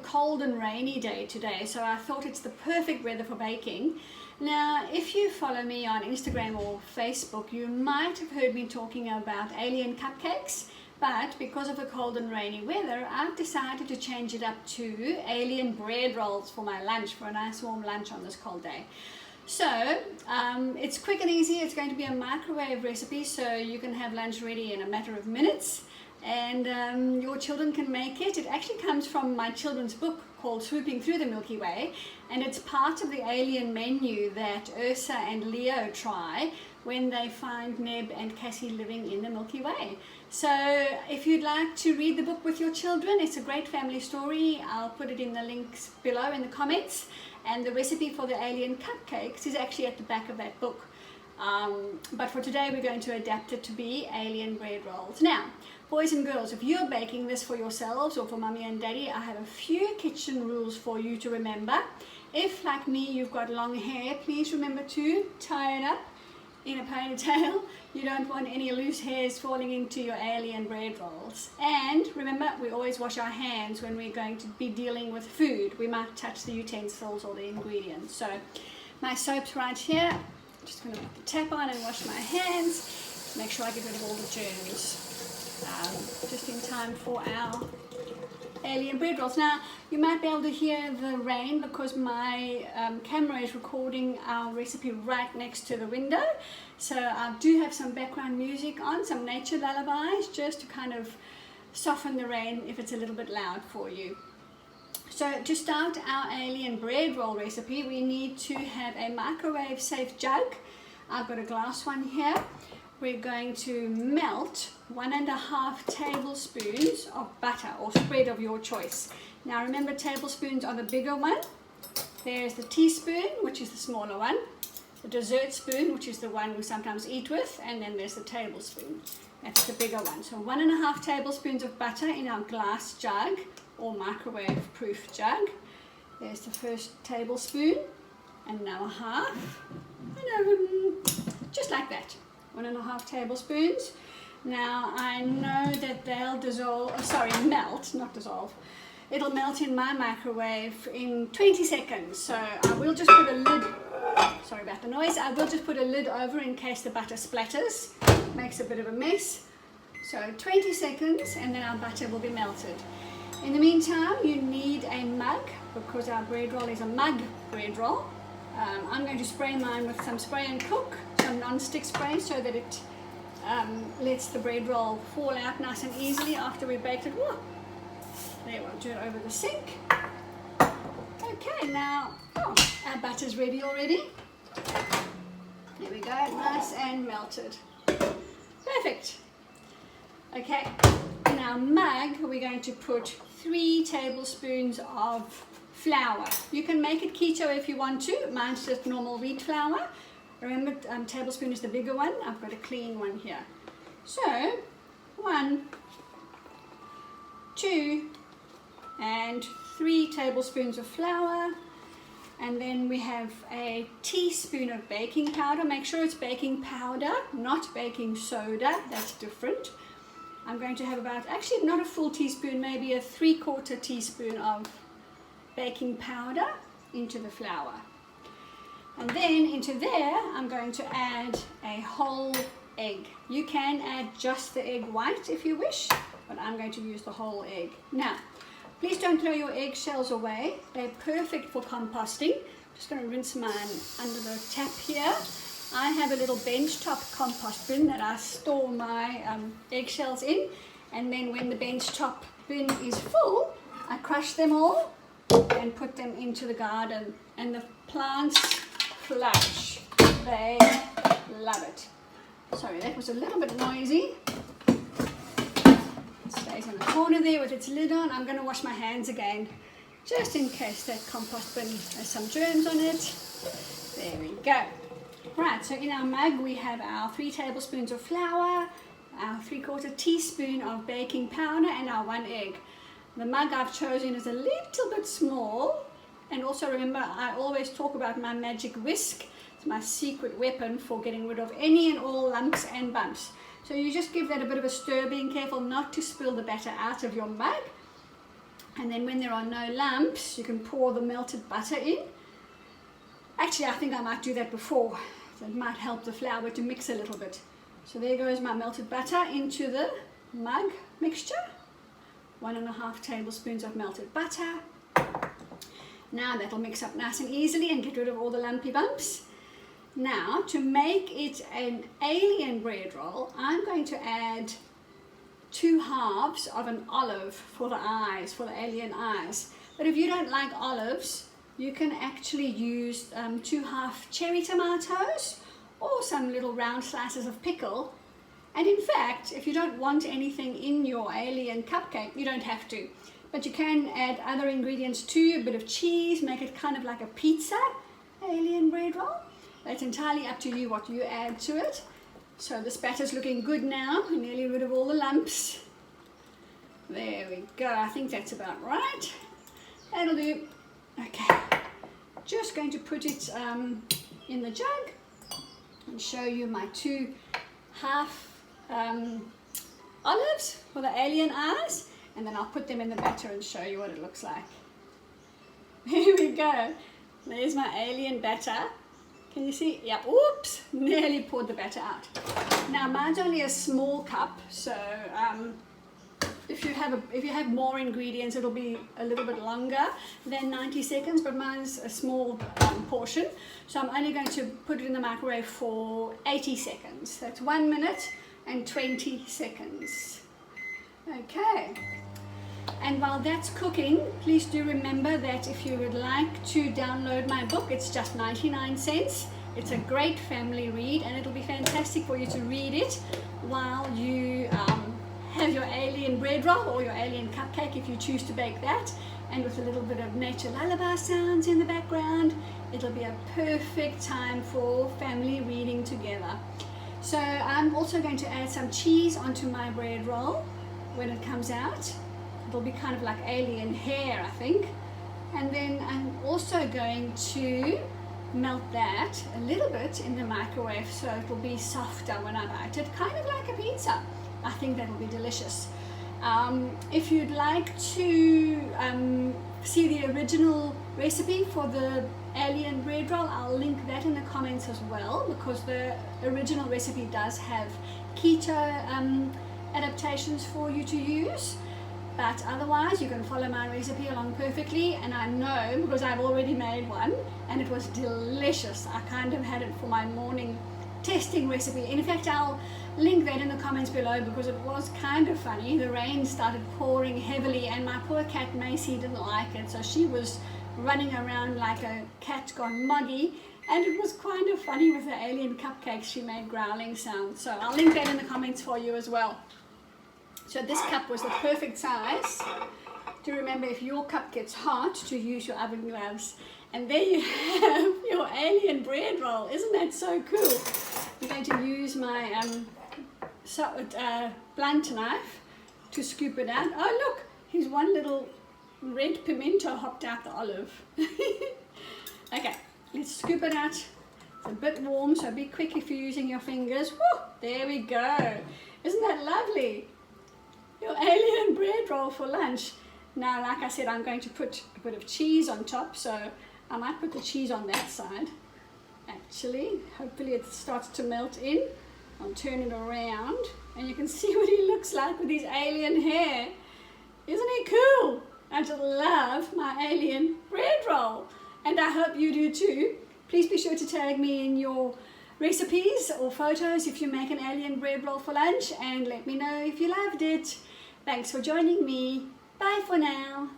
cold and rainy day today, so I thought it's the perfect weather for baking. Now, if you follow me on Instagram or Facebook, you might have heard me talking about alien cupcakes, but because of the cold and rainy weather, I've decided to change it up to alien bread rolls for my lunch, for a nice warm lunch on this cold day. So it's quick and easy. It's going to be a microwave recipe, so you can have lunch ready in a matter of minutes, and your children can make it. It actually comes from my children's book called Swooping Through the Milky Way, and it's part of the alien menu that Ursa and Leo try when they find Neb and Cassie living in the Milky Way. So if you'd like to read the book with your children, it's a great family story. I'll put it in the links below in the comments, and the recipe for the alien cupcakes is actually at the back of that book. But for today we're going to adapt it to be alien bread rolls. Now, boys and girls, if you're baking this for yourselves or for mommy and daddy, I have a few kitchen rules for you to remember. If, like me, you've got long hair, please remember to tie it up in a ponytail. You don't want any loose hairs falling into your alien bread rolls. And remember, we always wash our hands when we're going to be dealing with food. We might touch the utensils or the ingredients. So my soap's right here. I'm just going to put the tap on and wash my hands. Make sure I get rid of all the germs. Just in time for our alien bread rolls. Now, you might be able to hear the rain because my camera is recording our recipe right next to the window. So I do have some background music on, some nature lullabies, just to kind of soften the rain if it's a little bit loud for you. So to start our alien bread roll recipe, we need to have a microwave safe jug. I've got a glass one here. We're going to melt 1.5 tablespoons of butter or spread of your choice. Now remember, tablespoons are the bigger one. There's the teaspoon, which is the smaller one. The dessert spoon, which is the one we sometimes eat with, and then there's the tablespoon. That's the bigger one. So 1.5 tablespoons of butter in our glass jug or microwave proof jug. There's the first tablespoon, and now a half, and just like that. 1.5 tablespoons. Now I know that they'll melt, not dissolve. It'll melt in my microwave in 20 seconds. So I will just put a lid, sorry about the noise, I will just put a lid over in case the butter splatters, makes a bit of a mess. So 20 seconds and then our butter will be melted. In the meantime, you need a mug because our bread roll is a mug bread roll. I'm going to spray mine with some spray and cook, some non-stick spray, so that it lets the bread roll fall out nice and easily after we baked it. Whoa. There, we'll do it over the sink. Okay, now our butter's ready already. There we go, nice and melted. Perfect. Okay, in our mug we're going to put 3 tablespoons of flour. You can make it keto if you want to. Mine's just normal wheat flour. Remember, tablespoon is the bigger one. I've got a clean one here. So 1, 2, and 3 tablespoons of flour, and then we have a teaspoon of baking powder. Make sure it's baking powder, not baking soda. That's different. I'm going to have about, actually not a full teaspoon, maybe a 3/4 teaspoon of baking powder into the flour. And then into there I'm going to add a whole egg. You can add just the egg white if you wish, but I'm going to use the whole egg. Now, please don't throw your eggshells away. They're perfect for composting. I'm just going to rinse mine under the tap here. I have a little benchtop compost bin that I store my eggshells in, and then when the benchtop bin is full, I crush them all and put them into the garden, and the plants flourish. They love it. Sorry, that was a little bit noisy. It stays in the corner there with its lid on. I'm going to wash my hands again, just in case that compost bin has some germs on it. There we go. Right, so in our mug we have our 3 tablespoons of flour, our 3/4 teaspoon of baking powder, and our 1 egg. The mug I've chosen is a little bit small, and also remember, I always talk about my magic whisk. It's my secret weapon for getting rid of any and all lumps and bumps. So you just give that a bit of a stir, being careful not to spill the batter out of your mug. And then when there are no lumps, you can pour the melted butter in. Actually, I think I might do that before. So it might help the flour to mix a little bit. So there goes my melted butter into the mug mixture. 1.5 tablespoons of melted butter. Now that'll mix up nice and easily and get rid of all the lumpy bumps. Now to make it an alien bread roll, I'm going to add 2 halves of an olive for the eyes, for the alien eyes. But if you don't like olives, you can actually use 2 half cherry tomatoes or some little round slices of pickle. And in fact, if you don't want anything in your alien cupcake, you don't have to. But you can add other ingredients too, a bit of cheese, make it kind of like a pizza alien bread roll. That's entirely up to you what you add to it. So this batter's looking good now. We're nearly rid of all the lumps. There we go. I think that's about right. That'll do. Okay. Just going to put it in the jug and show you my 2 half olives for the alien eyes, and then I'll put them in the batter and show you what it looks like. There we go. There's my alien batter. Can you see? Yeah, oops, nearly poured the batter out. Now mine's only a small cup, so if you have more ingredients, it'll be a little bit longer than 90 seconds, but mine's a small portion. So I'm only going to put it in the microwave for 80 seconds. That's 1 minute and 20 seconds. Okay. And while that's cooking, please do remember that if you would like to download my book, it's just 99 cents. It's a great family read, and it'll be fantastic for you to read it while you have your alien bread roll or your alien cupcake if you choose to bake that, and with a little bit of nature lullaby sounds in the background. It'll be a perfect time for family reading together. So I'm also going to add some cheese onto my bread roll when it comes out. It'll be kind of like alien hair, I think. And then I'm also going to melt that a little bit in the microwave so it will be softer when I bite it, kind of like a pizza. I think that will be delicious. If you'd like to see the original recipe for the alien bread roll, I'll link that in the comments as well, because the original recipe does have keto adaptations for you to use. But otherwise, you can follow my recipe along perfectly, and I know because I've already made one and it was delicious. I kind of had it for my morning testing recipe. In fact, I'll link that in the comments below because it was kind of funny. The rain started pouring heavily and my poor cat Macy didn't like it, so she was running around like a cat gone muggy, and it was kind of funny with the alien cupcakes. She made growling sounds, so I'll link that in the comments for you as well. So this cup was the perfect size to remember if your cup gets hot to use your oven gloves. And there you have your alien bread roll. Isn't that so cool? I'm going to use my blunt knife to scoop it out. Oh look, here's one little red pimento hopped out the olive. Okay, let's scoop it out. It's a bit warm, so be quick if you're using your fingers. Woo, there we go. Isn't that lovely? Your alien bread roll for lunch. Now, like I said, I'm going to put a bit of cheese on top, so I might put the cheese on that side. Actually, hopefully it starts to melt in. I'll turn it around, and you can see what he looks like with his alien hair. Isn't he cool? I just love my alien bread roll, and I hope you do too. Please be sure to tag me in your recipes or photos if you make an alien bread roll for lunch, and let me know if you loved it. Thanks for joining me. Bye for now.